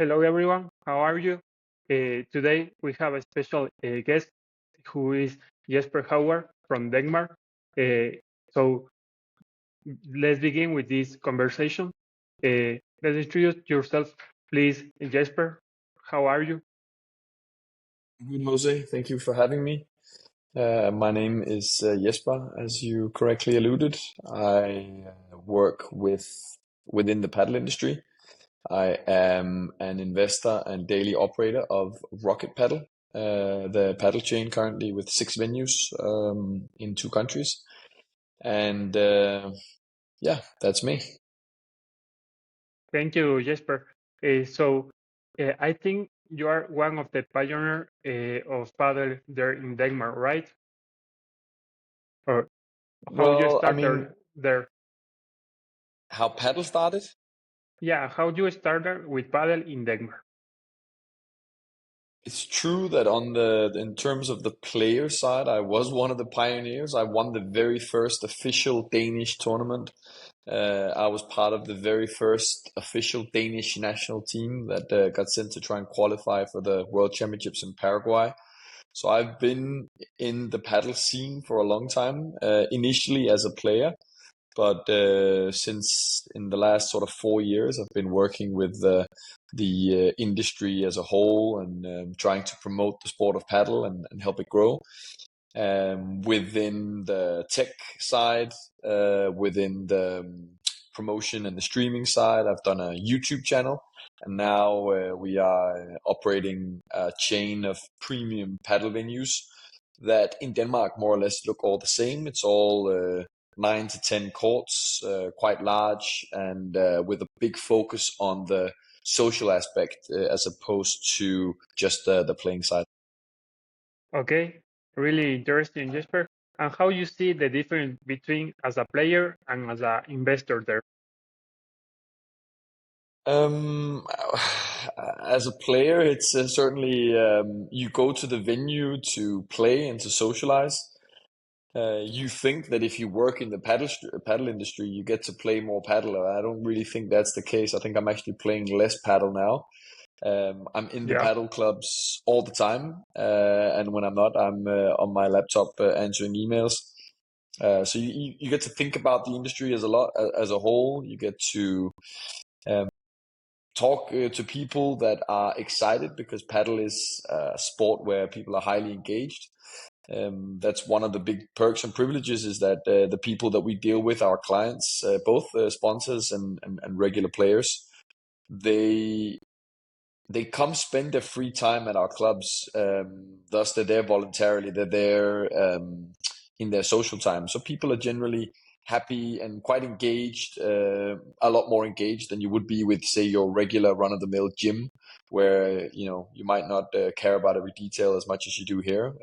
Hello, everyone. How are you? Today we have a special guest who is Jesper Hougaard from Denmark. So let's begin with this conversation. Let's introduce yourself, please, Jesper. How are you? Good, Jose. Thank you for having me. My name is Jesper, as you correctly alluded. I work within the paddle industry. I am an investor and daily operator of Rocket Padel, the paddle chain currently with 6 venues in 2 countries. And yeah, that's me. Thank you, Jesper. I think you are one of the pioneers of paddle there in Denmark, right? Or how you Well, I mean, started there? how paddle started? Yeah, how you started with paddle in Denmark? It's true that in terms of the player side, I was one of the pioneers. I won the very first official Danish tournament. I was part of the very first official Danish national team that got sent to try and qualify for the World Championships in Paraguay. So I've been in the paddle scene for a long time, initially as a player, but since in the last sort of 4 years, I've been working with the industry as a whole and trying to promote the sport of paddle and help it grow. Within the tech side, within the promotion and the streaming side, I've done a YouTube channel, and now we are operating a chain of premium paddle venues that in Denmark more or less look all the same. It's all 9 to 10 courts, quite large, and with a big focus on the social aspect as opposed to just the playing side. Okay, really interesting, Jesper. And how you see the difference between as a player and as an investor there? Um, as a player, it's certainly you go to the venue to play and to socialize. You think that if you work in the paddle industry, you get to play more paddle. I don't really think that's the case. I think I'm actually playing less paddle now. I'm in the Yeah, paddle clubs all the time, and when I'm not, I'm on my laptop answering emails. So you get to think about the industry as a whole. You get to um, talk to people that are excited because paddle is a sport where people are highly engaged. That's one of the big perks and privileges is that the people that we deal with, our clients, both sponsors and regular players, they they come spend their free time at our clubs. Thus, they're there voluntarily. They're there in their social time. So people are generally happy and quite engaged, a lot more engaged than you would be with, say, your regular run-of-the-mill gym, where you might not care about every detail as much as you do here.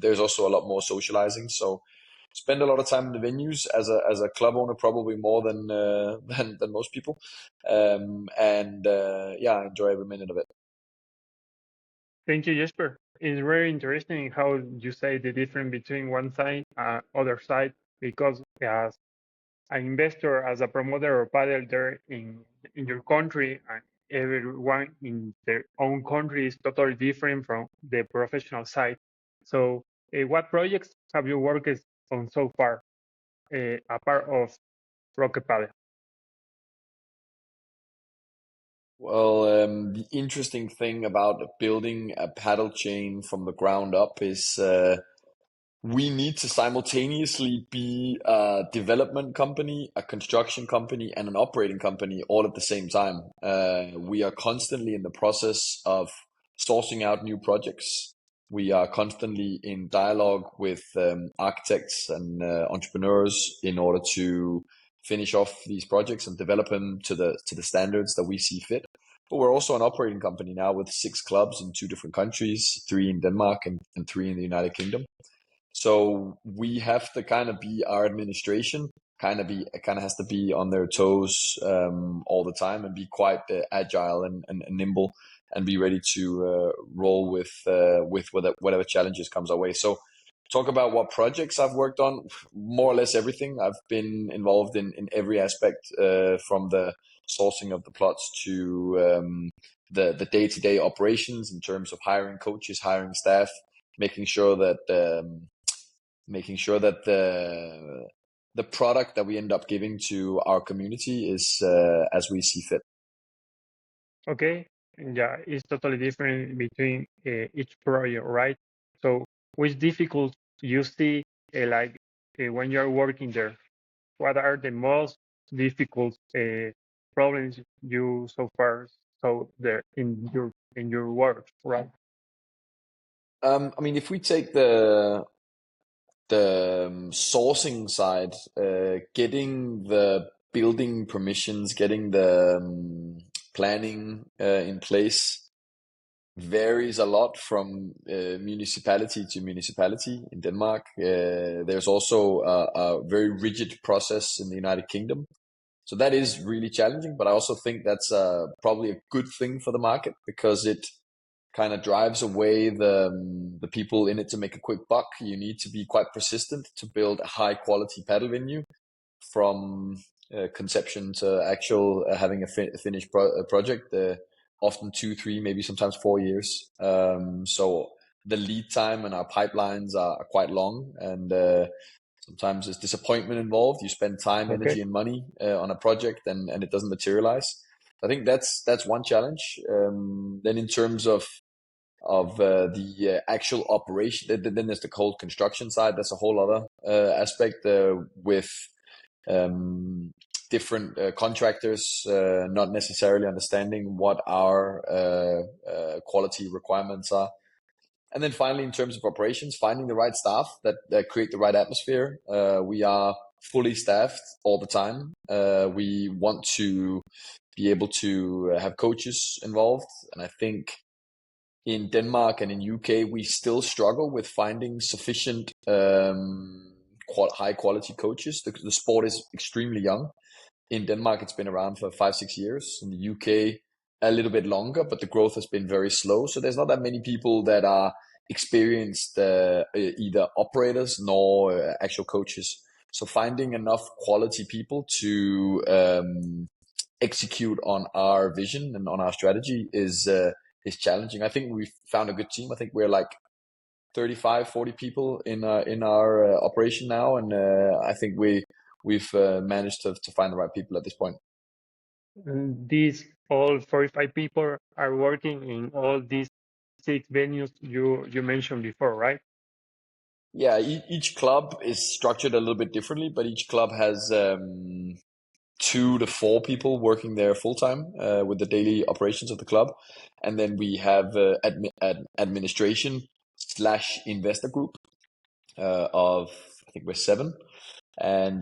There's also a lot more socializing. So spend a lot of time in the venues as a club owner, probably more than than most people. And yeah, I enjoy every minute of it. thank you, Jesper. It's very interesting how you say the difference between one side and other side, because as an investor, as a promoter of paddle there in your country, and everyone in their own country is totally different from the professional side. So, what projects have you worked on so far, apart of Rocket Padel? Well, the interesting thing about building a paddle chain from the ground up is we need to simultaneously be a development company, a construction company, and an operating company all at the same time. We are constantly in the process of sourcing out new projects. We are constantly in dialogue with architects and entrepreneurs in order to finish off these projects and develop them to the standards that we see fit. But we're also an operating company now with 6 clubs in 2 different countries, 3 in Denmark and 3 in the United Kingdom. So we have to kind of be our administration, kind of has to be on their toes all the time and be quite agile and nimble and be ready to roll with whatever challenges comes our way. So talk about what projects I've worked on, more or less everything. I've been involved in every aspect from the sourcing of the plots to the day-to-day operations in terms of hiring coaches, hiring staff, making sure that the product that we end up giving to our community is as we see fit. Okay, yeah, it's totally different between each project, right? So, which difficult you see when you're working there? What are the most difficult problems you so far so there in your work, right? I mean, if we take the sourcing side, getting the building permissions, getting the planning in place varies a lot from municipality to municipality in Denmark. There's also a very rigid process in the United Kingdom. So that is really challenging, but I also think that's probably a good thing for the market because it kind of drives away the people in it to make a quick buck. You need to be quite persistent to build a high quality paddle venue from conception to actual having a finished project. Often 2, 3, maybe sometimes 4 years. So the lead time and our pipelines are quite long, and sometimes there's disappointment involved. You spend time, Okay, energy, and money on a project, and it doesn't materialize. I think that's one challenge. Then in terms of the actual operation, then there's the cold construction side. That's a whole other aspect with different contractors not necessarily understanding what our quality requirements are. And then finally, in terms of operations, finding the right staff that create the right atmosphere. We are fully staffed all the time. We want to be able to have coaches involved. And I think in Denmark and in UK, we still struggle with finding sufficient high quality coaches. The sport is extremely young. In Denmark, it's been around for 5, 6 years. In the UK, a little bit longer, but the growth has been very slow. So there's not that many people that are experienced either operators nor actual coaches. So finding enough quality people to execute on our vision and on our strategy is challenging. I think we've found a good team. I think we're like 35, 40 people in our operation now, and I think we've managed to find the right people at this point. and these all 45 people are working in all these 6 venues you mentioned before, right? Yeah, each club is structured a little bit differently, but each club has 2 to 4 people working there full time with the daily operations of the club, and then we have administration / investor group of, I think we're 7, and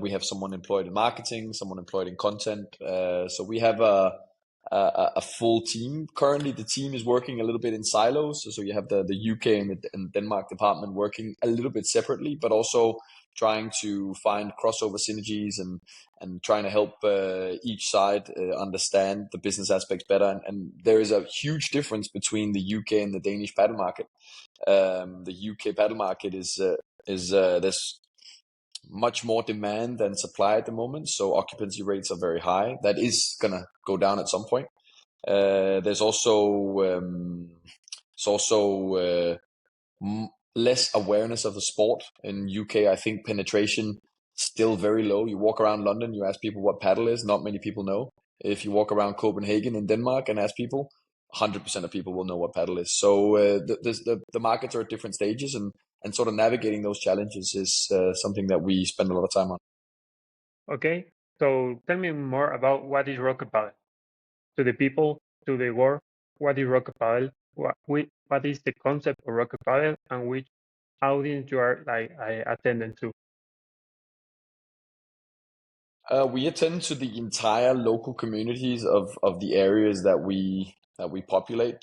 we have someone employed in marketing, someone employed in content. So we have a full team. Currently, the team is working a little bit in silos. So you have the UK and Denmark department working a little bit separately, but also trying to find crossover synergies and trying to help each side understand the business aspects better. And there is a huge difference between the UK and the Danish paddle market. The UK paddle market is there's much more demand than supply at the moment, so occupancy rates are very high. That is gonna go down at some point. There's also less awareness of the sport in UK. I think penetration still very low. You walk around London, you ask people what paddle is, not many people know. If you walk around Copenhagen in Denmark and ask people, 100% of people will know what paddle is. So the markets are at different stages, and sort of navigating those challenges is something that we spend a lot of time on. Okay, so tell me more about what is Rocket Padel to the people, to the world. What is Rocket Padel? What is the concept of Rocket Padel, and which audience you are attending to? We attend to the entire local communities of the areas that we populate.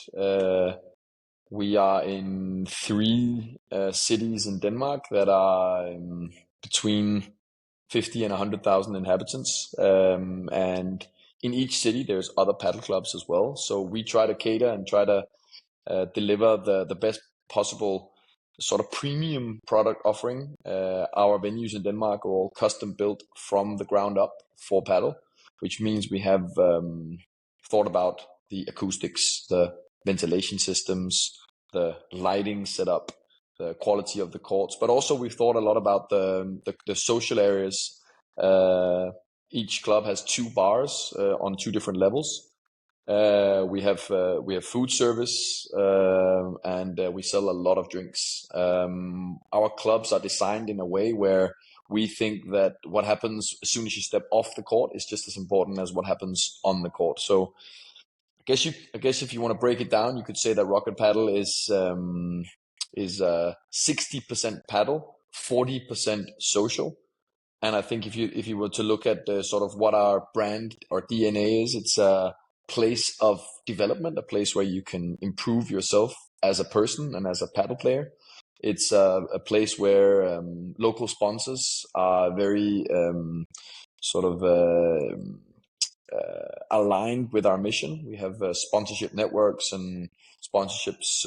We are in 3 cities in Denmark that are between 50 and 100,000 inhabitants. And in each city, there's other paddle clubs as well. So we try to cater and try to deliver the best possible sort of premium product offering. Our venues in Denmark are all custom built from the ground up for paddle. which means we have thought about the acoustics, the ventilation systems, the lighting setup, the quality of the courts, but also we've thought a lot about the social areas. Each club has 2 bars on 2 different levels. We have food service, and we sell a lot of drinks. Our clubs are designed in a way where we think that what happens as soon as you step off the court is just as important as what happens on the court. So I guess if you want to break it down, you could say that Rocket Padel is 60% paddle, 40% social. And I think if you were to look at sort of what our brand or DNA is, it's a place of development, a place where you can improve yourself as a person and as a paddle player. It's a place where local sponsors are very sort of aligned with our mission. We have sponsorship networks and sponsorships,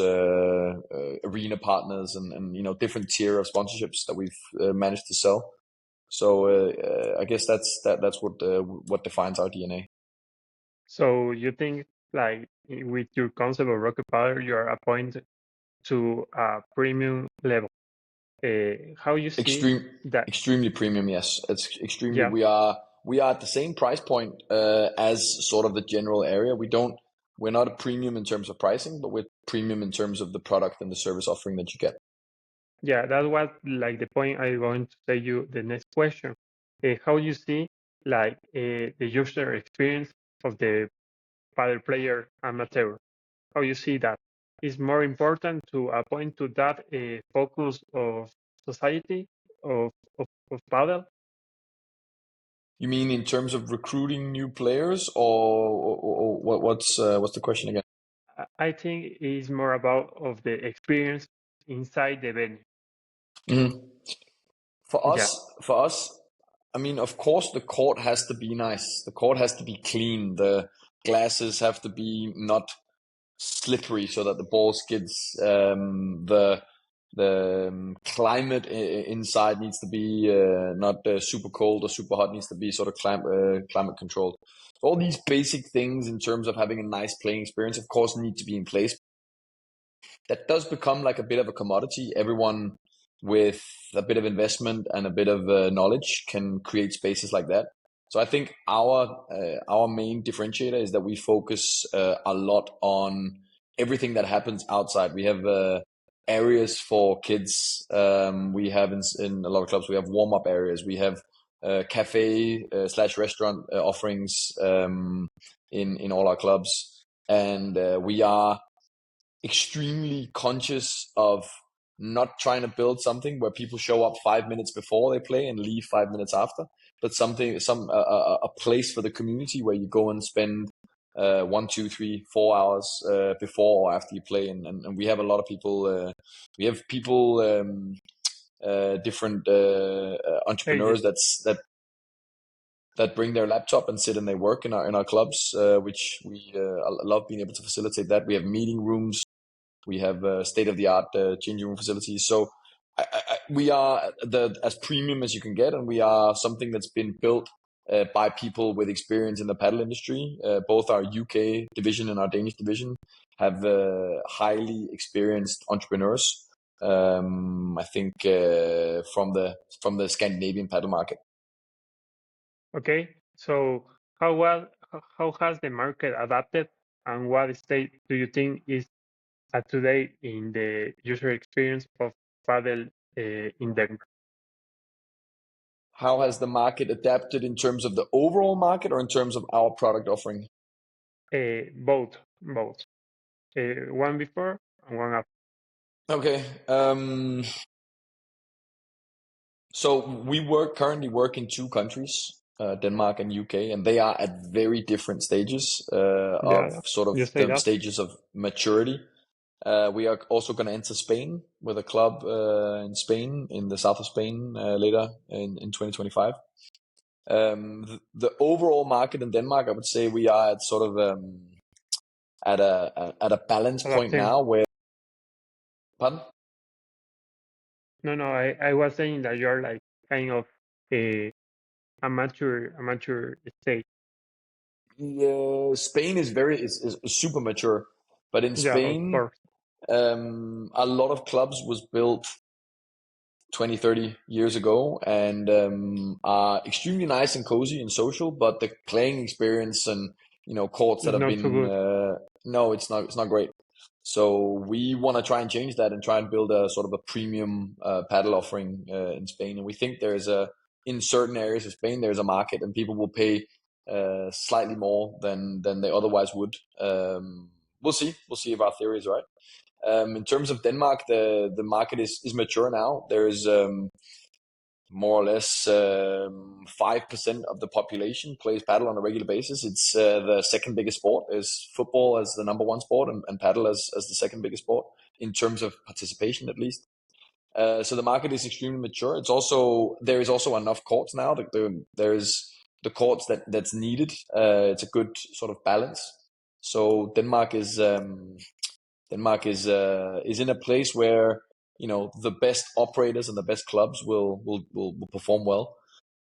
arena partners, and different tier of sponsorships that we've managed to sell. So I guess that's what defines our DNA. So you think like with your concept of Rocket Power, you are appointed to a premium level. How you see that? Extremely premium. Yes, it's extremely. Yeah, We are at the same price point as sort of the general area. We're not a premium in terms of pricing, but we're premium in terms of the product and the service offering that you get. yeah, that was like the point I going to say you the next question. How you see like the user experience of the paddle player amateur? How you see that? Is more important to appoint to that focus of society of paddle? You mean in terms of recruiting new players, or what's the question again? I think it's more about of the experience inside the venue. Mhm. Yeah, For us, I mean, of course, the court has to be nice. The court has to be clean. The glasses have to be not slippery so that the ball skids. The climate inside needs to be not super cold or super hot. Needs to be sort of climate controlled. All these basic things in terms of having a nice playing experience, of course, need to be in place. That does become like a bit of a commodity. Everyone with a bit of investment and a bit of knowledge can create spaces like that. So I think our main differentiator is that we focus a lot on everything that happens outside. We have areas for kids. We have in a lot of clubs we have warm up areas. We have cafe slash restaurant offerings in all our clubs, and we are extremely conscious of not trying to build something where people show up 5 minutes before they play and leave 5 minutes after, but a place for the community where you go and spend 1, 2, 3, 4 hours before or after you play, and we have a lot of people. We have people, different ages. entrepreneurs that bring their laptop and sit and they work in our clubs, which we love being able to facilitate that. We have meeting rooms. We have state-of-the-art changing room facilities. So we are as premium as you can get, and we are something that's been built by people with experience in the paddle industry. Both our UK division and our Danish division have highly experienced entrepreneurs. I think from the Scandinavian paddle market. Okay, so how has the market adapted, and what state do you think is at today in the user experience of paddle in Denmark? How has the market adapted in terms of the overall market or in terms of our product offering? Both. One before and one after. Okay. So we currently work in 2 countries, Denmark and UK, and they are at very different stages of Yeah, sort of you say the that. stages of maturity. We are also going to enter Spain with a club in Spain, in the south of Spain, later in 2025. The overall market in Denmark, I would say we are at sort of at a balance point Adapting. now where, pardon? No, I was saying that you're like kind of a amateur state. Yeah, Spain is super mature, but in Yeah, of Spain, course. a lot of clubs was built 20, 30 years ago and are extremely nice and cozy and social, but the playing experience and courts that It's have not so been good. no, it's not great. So we want to try and change that and try and build a sort of a premium paddle offering in Spain. And we think there's a in certain areas of Spain there's a market and people will pay slightly more than they otherwise would. We'll see if our theory is right. In terms of Denmark, the market is mature now. There's more or less 5% of the population plays paddle on a regular basis. It's the second biggest sport. Is football as the number one sport and paddle as the second biggest sport in terms of participation, at least. So the market is extremely mature. There is also enough courts now. There's the courts that's needed. It's a good sort of balance. So Denmark is in a place where the best operators and the best clubs will perform well.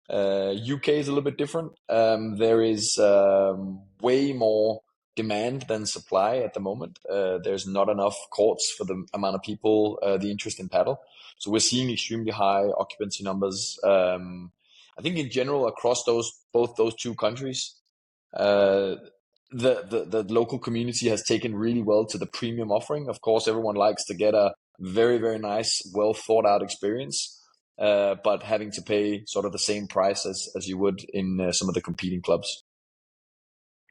UK is a little bit different. There is way more demand than supply at the moment. There's not enough courts for the amount of people, the interest in paddle. So we're seeing extremely high occupancy numbers. I think in general across both those two countries, uh, the local community has taken really well to the premium offering. Of course, everyone likes to get a very, very nice, well thought out experience, but having to pay sort of the same price as you would in some of the competing clubs.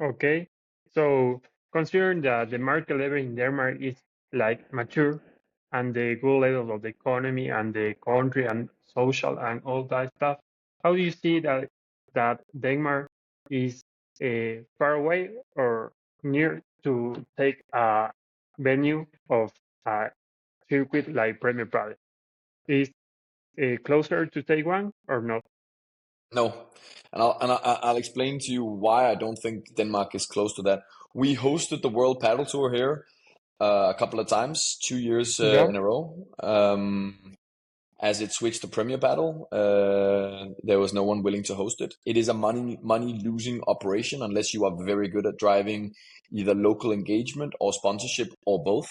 Okay. So considering that the market level in Denmark is like mature and the good level of the economy and the country and social and all that stuff, how do you see that Denmark is far away or near to take a venue of a circuit like Premier Padel? Is closer to take one or not? No, and I'll explain to you why I don't think Denmark is close to that. We hosted the World Paddle Tour here a couple of times, 2 years Yeah. in a row. As it switched to Premier Battle, there was no one willing to host it. It is a money losing operation unless you are very good at driving either local engagement or sponsorship or both.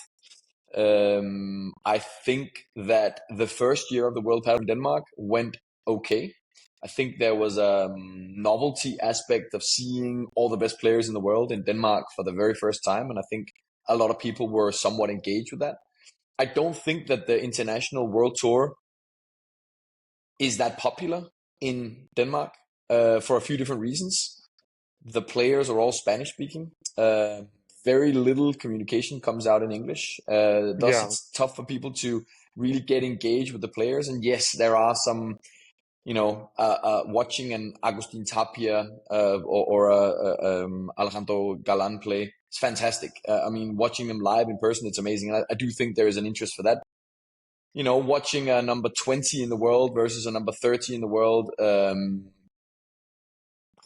I think that the first year of the World Paddle in Denmark went okay. I think there was a novelty aspect of seeing all the best players in the world in Denmark for the very first time, and I think a lot of people were somewhat engaged with that. I don't think that the international world tour is that popular in Denmark for a few different reasons. The players are all Spanish speaking. Very little communication comes out in English. Thus, Yeah. it's tough for people to really get engaged with the players. And yes, there are some, watching an Agustin Tapia or Alejandro Galan play. It's fantastic. I mean, watching them live in person, it's amazing. I do think there is an interest for that. Watching a number 20 in the world versus a number 30 in the world,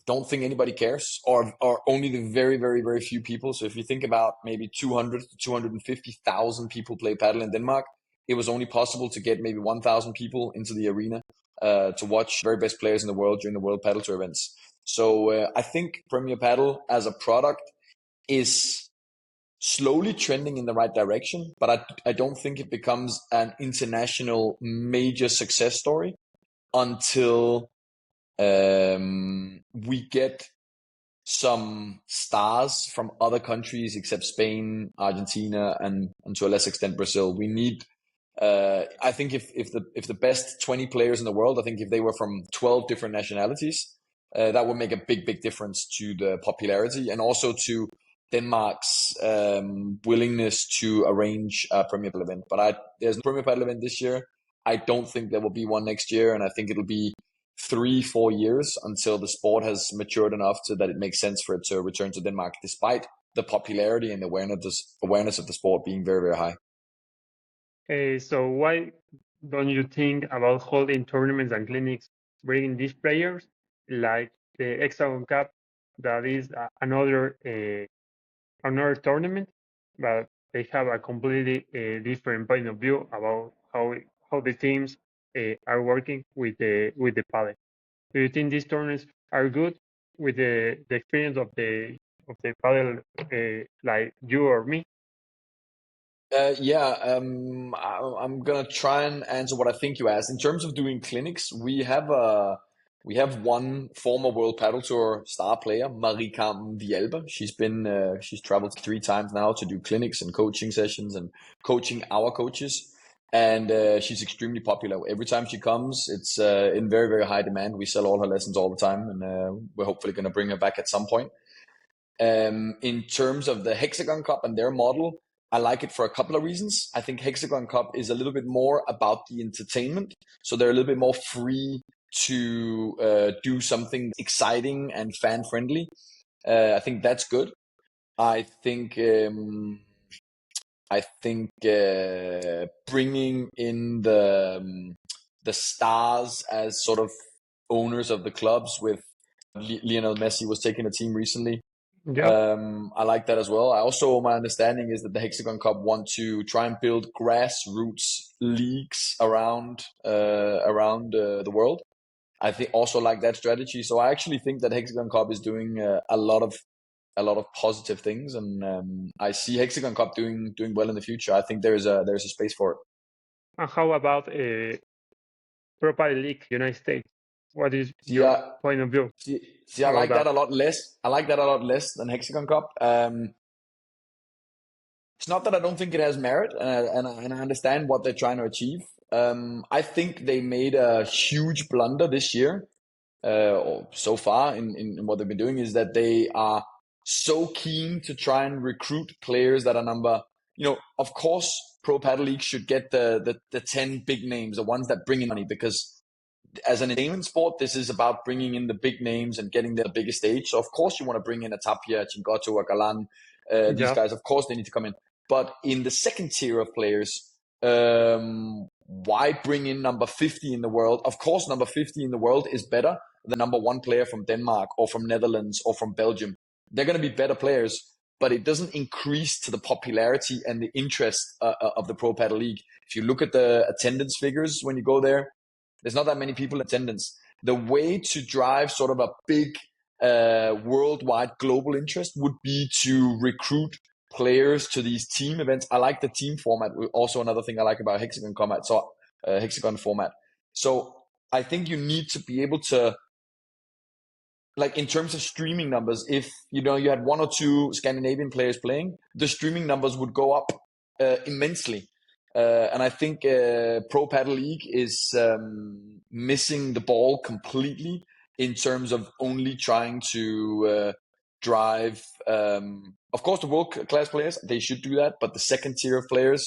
don't think anybody cares, or only the very, very, very few people. So if you think about maybe 200 to 250,000 people play paddle in Denmark, it was only possible to get maybe 1,000 people into the arena to watch the very best players in the world during the World Paddle Tour events. So I think Premier Paddle as a product is slowly trending in the right direction, but I don't think it becomes an international major success story until we get some stars from other countries except Spain, Argentina, and to a less extent Brazil. We need. I think if the best 20 players in the world, I think if they were from 12 different nationalities, that would make a big difference to the popularity and also to Denmark's willingness to arrange a Premier Padel event. But there's no Premier Padel event this year. I don't think there will be one next year, and I think it'll be 3, 4 years until the sport has matured enough so that it makes sense for it to return to Denmark, despite the popularity and awareness of the sport being very, very high. So why don't you think about holding tournaments and clinics, bringing these players like the Hexagon Cup, that is another tournament, but they have a completely different point of view about how the teams are working with the padel. Do you think these tournaments are good, with the experience of the paddle, like you or me? I'm gonna try and answer what I think you asked. In terms of doing clinics, we have one former World Padel Tour star player, Marie-Carmen Vielbe. She's traveled 3 times now to do clinics and coaching sessions and coaching our coaches, and she's extremely popular. Every time she comes, it's in very very high demand. We sell all her lessons all the time, and we're hopefully gonna bring her back at some point. In terms of the Hexagon Cup and their model, I like it for a couple of reasons. I think Hexagon Cup is a little bit more about the entertainment, so they're a little bit more free to do something exciting and fan friendly. I think that's good. I think bringing in the stars as sort of owners of the clubs with Lionel Messi was taking a team recently. Yeah, I like that as well. My understanding is that the Hexagon Cup want to try and build grassroots leagues around the world. I think also like that strategy. So I actually think that Hexagon Cup is doing a lot of positive things, and I see Hexagon Cup doing well in the future. I think there's a space for it. and how about Pro Padel League United States? What is your Yeah, point of view I about like that? that a lot less. I like that a lot less than Hexagon Cup. It's not that I don't think it has merit, and I understand what they're trying to achieve. I think they made a huge blunder this year, or so far in what they've been doing, is that they are so keen to try and recruit players that are of course, Pro Paddle League should get the 10 big names, the ones that bring in money, because as an entertainment sport, this is about bringing in the big names and getting the biggest stage. So of course you want to bring in a Tapia, Chingotto, a Galan. These Yeah, guys, of course, they need to come in. But in the second tier of players, why bring in number 50 in the world? Of course, number 50 in the world is better than number 1 player from Denmark or from Netherlands or from Belgium. They're going to be better players, but it doesn't increase to the popularity and the interest of the Pro Paddle League. If you look at the attendance figures when you go there, there's not that many people in attendance. The way to drive sort of a big worldwide global interest would be to recruit players to these team events. I like the team format. Also, another thing I like about Hexagon format. So I think you need to be able to, like, in terms of streaming numbers, if you had 1 or 2 Scandinavian players playing, the streaming numbers would go up immensely. And I think Pro Paddle League is missing the ball completely in terms of only trying to drive. Of course, the world class players, they should do that, but the second tier of players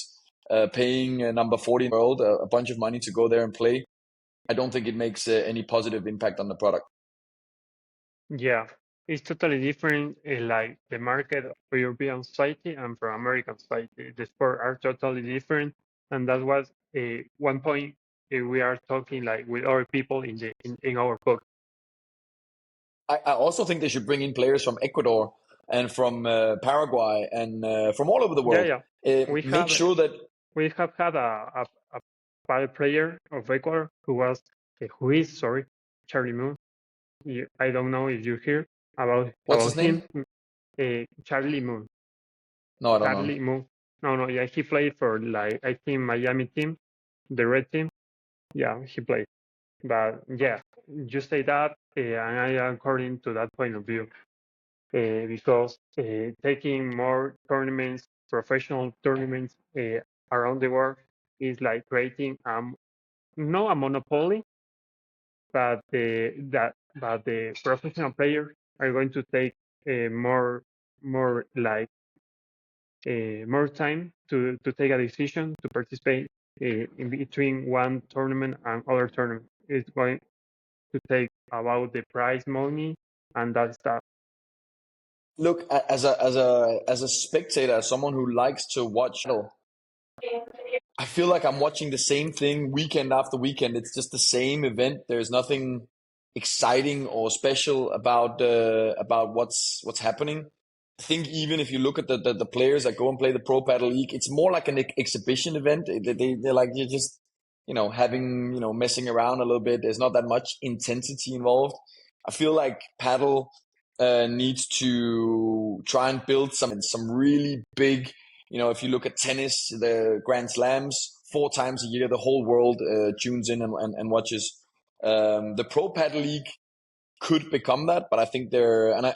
paying number 40 in the world a bunch of money to go there and play, I don't think it makes any positive impact on the product. yeah. It's totally different, like the market for European society and for American society. The sport are totally different, and that was one point we are talking like with other people in our book. I also think they should bring in players from Ecuador and from Paraguay and from all over the Yeah, world. yeah. We Make have sure that we have had a paddle player of Ecuador who is sorry, Charlie Moon. I don't know if you hear what's his about him. name? Charlie Moon. No, I don't know. Charlie Moon. No, no, yeah, he played for like I think Miami team, the red team. Yeah, he played. But yeah, you say that, and I am according to that point of view, because taking more tournaments, professional tournaments around the world is like creating not a monopoly, but the professional players are going to take more like more time to take a decision to participate in between one tournament and other tournament. It's going to take about the prize money and that stuff. Look, as a spectator, as someone who likes to watch, I feel like I'm watching the same thing weekend after weekend. It's just the same event. There's nothing exciting or special about what's happening. I think even if you look at the players that go and play the Pro Paddle League, it's more like an exhibition event. They're like, you're just having messing around a little bit. There's not that much intensity involved. I feel like paddle needs to try and build some really big. If you look at tennis, the Grand Slams, 4 times a year, the whole world tunes in and watches. The Pro Paddle League could become that, but I think they're, and I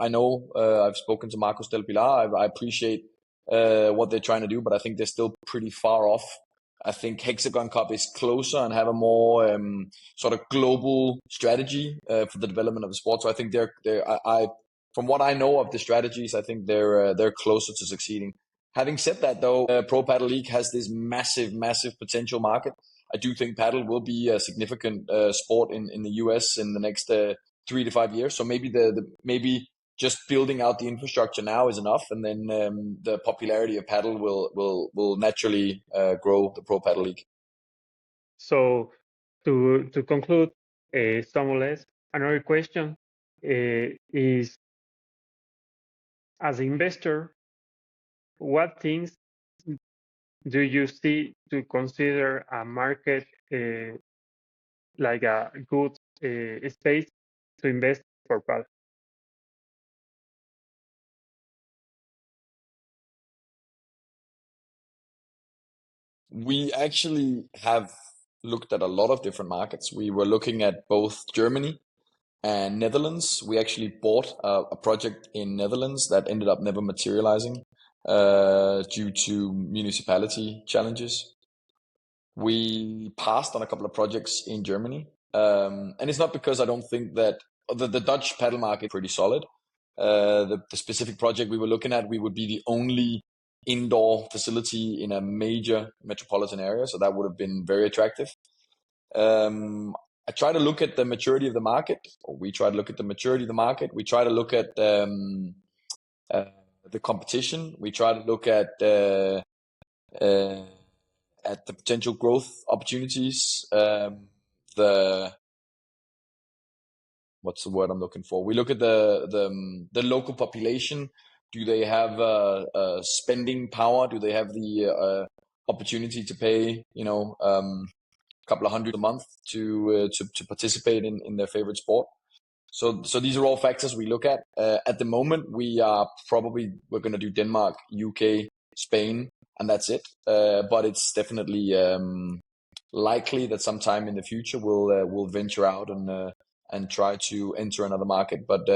know I've spoken to Marcos Del Pilar. I appreciate what they're trying to do, but I think they're still pretty far off. I think Hexagon Cup is closer and have a more sort of global strategy for the development of the sport. So I think from what I know of the strategies, I think they're closer to succeeding. Having said that, though, Pro Paddle League has this massive potential market. I do think paddle will be a significant sport in the US in the next 3 to 5 years. So maybe just building out the infrastructure now is enough, and then the popularity of paddle will naturally grow the Pro Paddle League. So to conclude, some or less, another question is, as an investor, what things do you see to consider a market like a good space to invest for paddle? We actually have looked at a lot of different markets. We were looking at both Germany and Netherlands. We actually bought a project in Netherlands that ended up never materializing due to municipality challenges. We passed on a couple of projects in Germany, and it's not because I don't think that the Dutch paddle market is pretty solid. The specific project we were looking at, we would be the only indoor facility in a major metropolitan area, so that would have been very attractive. I try to look at the maturity of the market, or we try to look at the maturity of the market. We try to look at the competition. We try to look at the potential growth opportunities. What's the word I'm looking for? We look at the local population. Do they have spending power? Do they have the opportunity to pay, a couple of hundred a month to participate in their favorite sport? So these are all factors we look at. At the moment, we're going to do Denmark, UK, Spain, and that's it. But it's definitely likely that sometime in the future we'll venture out and try to enter another market. But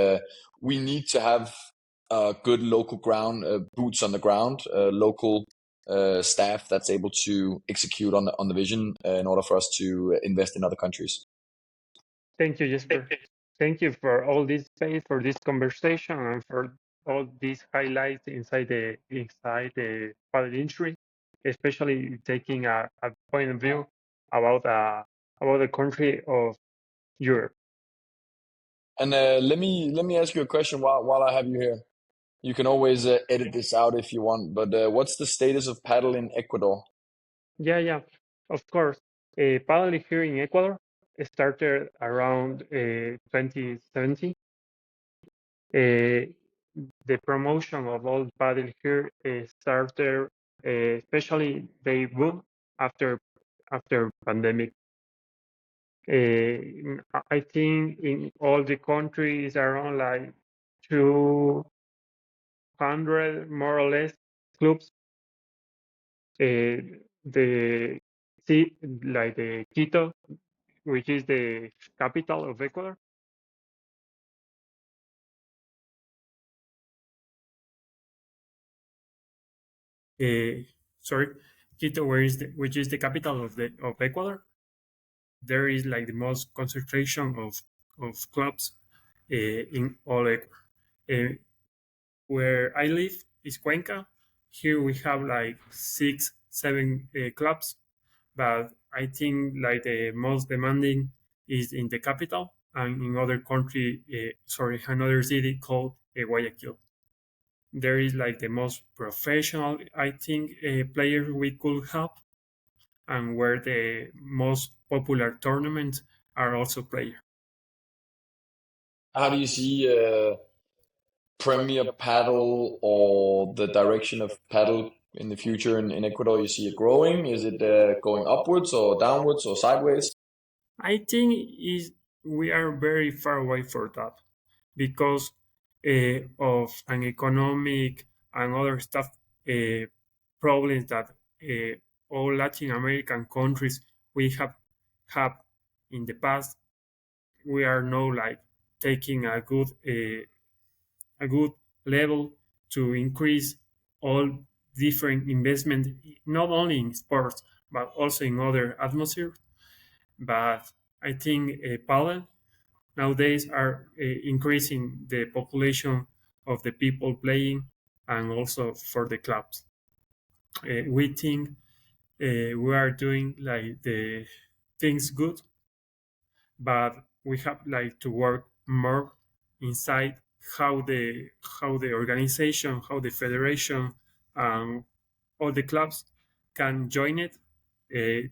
we need to have good local ground boots on the ground, local staff that's able to execute on the vision in order for us to invest in other countries. Thank you, Jesper. Thank you for all this space, for this conversation, and for all these highlights inside the paddle industry, especially taking a point of view about the country of Europe. And let me ask you a question while I have you here. You can always edit this out if you want, but what's the status of paddle in Ecuador? Yeah, of course. Paddle here in Ecuador started around 2017. The promotion of all paddle here started, especially they boom after pandemic. I think in all the countries around like 200 more or less clubs. The Quito, which is the capital of Ecuador. Sorry, Quito, which is the capital of Ecuador. There is like the most concentration of clubs in all Ecuador. Where I live is Cuenca. Here we have like 6-7 clubs, but I think like the most demanding is in the capital and in another city called Guayaquil. There is like the most professional, I think, players we could have, and where the most popular tournaments are also played. How do you see Premier Paddle or the direction of paddle in the future in Ecuador? You see it growing? Is it going upwards or downwards or sideways? I think is we are very far away for that because of an economic and other stuff problems that all Latin American countries we have in the past. We are now like taking a good level to increase all different investment, not only in sports but also in other atmospheres. But I think paddle nowadays are increasing the population of the people playing and also for the clubs. We think we are doing like the things good, but we have like to work more inside how the organization, how the federation, all the clubs can join it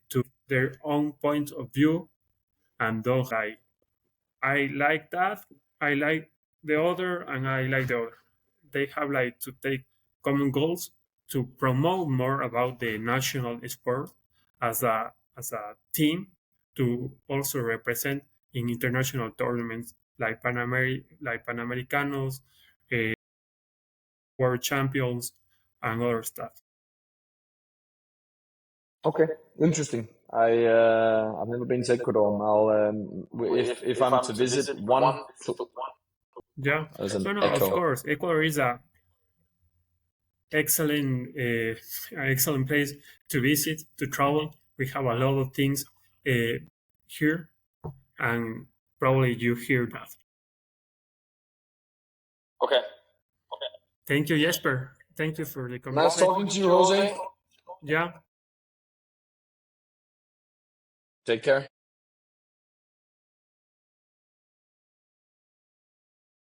to their own point of view and don't like I like that, I like the other, and I like the other. They have like to take common goals to promote more about the national sport as a team to also represent in international tournaments like like Panamericanos, uh, World Champions, and other stuff. Okay, interesting. I've never been to Ecuador. If I'm to visit one, Yeah, there's an no, no, of echo. course, Ecuador is a excellent excellent place to visit, to travel. We have a lot of things here, and probably you hear that. Okay. Thank you, Jesper. Thank you for the Nice conversation. talking to you, Jose. Yeah. Take care.